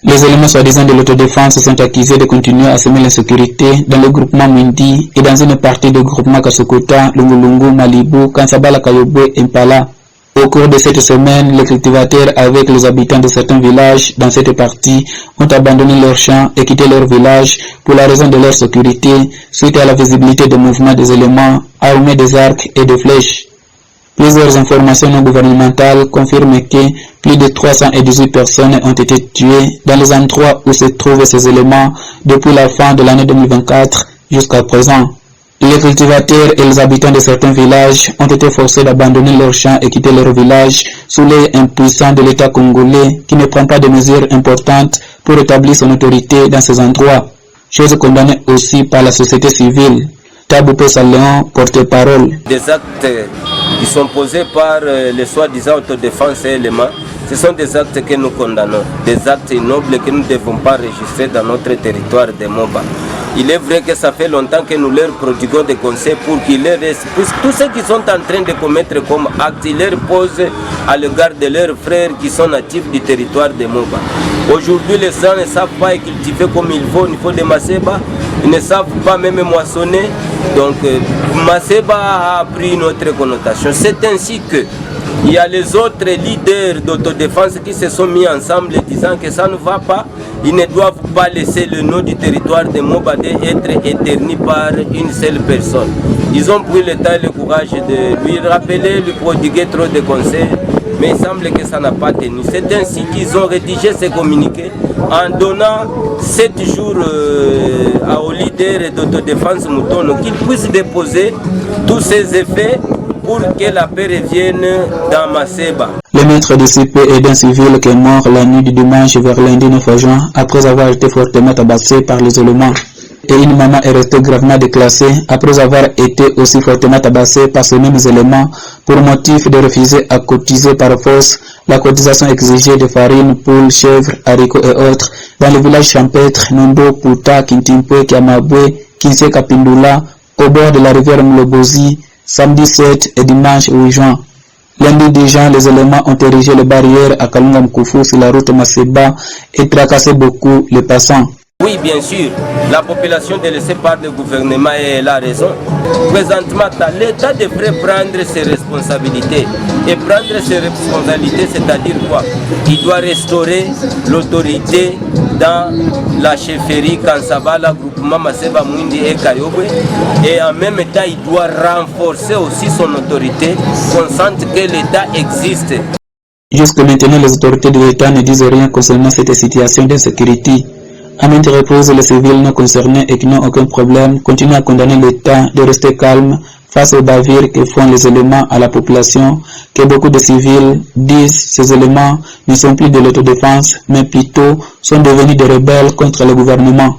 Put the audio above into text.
Les éléments soi-disant de l'autodéfense sont accusés de continuer à semer l'insécurité dans le groupement Mwindi et dans une partie du groupement Kasokota, Lungulungu, Malibu, Kansabala, Kayobwe et Mpala. Au cours de cette semaine, les cultivateurs avec les habitants de certains villages dans cette partie ont abandonné leurs champs et quitté leur village pour la raison de leur sécurité suite à la visibilité des mouvements des éléments armés des arcs et des flèches. Plusieurs informations non gouvernementales confirment que plus de 318 personnes ont été tuées dans les endroits où se trouvent ces éléments depuis la fin de l'année 2024 jusqu'à présent. Les cultivateurs et les habitants de certains villages ont été forcés d'abandonner leurs champs et quitter leur village sous l'œil impuissant de l'État congolais qui ne prend pas de mesures importantes pour établir son autorité dans ces endroits. Chose condamnée aussi par la société civile. Taboupé Saléon, porte-parole. Des actes qui sont posés par les soi-disant autodéfense et éléments, ce sont des actes que nous condamnons, des actes ignobles que nous ne devons pas enregistrer dans notre territoire de Moba. Il est vrai que ça fait longtemps que nous leur prodiguons des conseils pour qu'ils les restent. Tous ceux qui sont en train de commettre comme acte, ils leur posent à l'égard de leurs frères qui sont natifs du territoire de Moba. Aujourd'hui, les gens ne savent pas cultiver comme il faut au niveau de Maseba. Ils ne savent pas même moissonner. Donc, Maseba a pris une autre connotation. C'est ainsi que il y a les autres leaders d'autodéfense qui se sont mis ensemble disant que ça ne va pas. Ils ne doivent pas laisser le nom du territoire de Mobadé être éterni par une seule personne. Ils ont pris le temps et le courage de lui rappeler, lui prodiguer trop de conseils, mais il semble que ça n'a pas tenu. C'est ainsi qu'ils ont rédigé ces communiqués en donnant 7 jours aux leaders d'autodéfense Moutono qu'ils puissent déposer tous ces effets pour que la paix revienne dans Maseba. Le maître de CP est d'un civil qui est mort la nuit du dimanche vers lundi 9 juin après avoir été fortement tabassé par les éléments. Et une maman est restée gravement déclassée après avoir été aussi fortement tabassée par ces mêmes éléments pour motif de refuser à cotiser par force la cotisation exigée de farine, poules, chèvres, haricots et autres dans le village champêtre Nondo, Puta, Kintimpwe, Kiamabwe, Kinse Kapindula, au bord de la rivière Mlobozi, samedi 7 et dimanche 8 juin. Lundi 10 juin, les éléments ont érigé les barrières à Kalunga Mkufu sur la route Maseba et tracassé beaucoup les passants. Oui, bien sûr, la population délaissée par le gouvernement et la raison. Présentement, l'État devrait prendre ses responsabilités. Et prendre ses responsabilités, c'est-à-dire quoi? Il doit restaurer l'autorité dans la chefferie Kansabala, groupement Maseba Mwindi et Kayobwe. Et en même temps, il doit renforcer aussi son autorité, qu'on sente que l'État existe. Jusque maintenant, les autorités de l'État ne disent rien concernant cette situation d'insécurité. À maintes reprises, les civils non concernés et qui n'ont aucun problème continuent à condamner l'État de rester calme face aux bavures que font les éléments à la population, que beaucoup de civils disent ces éléments ne sont plus de l'autodéfense, mais plutôt sont devenus des rebelles contre le gouvernement.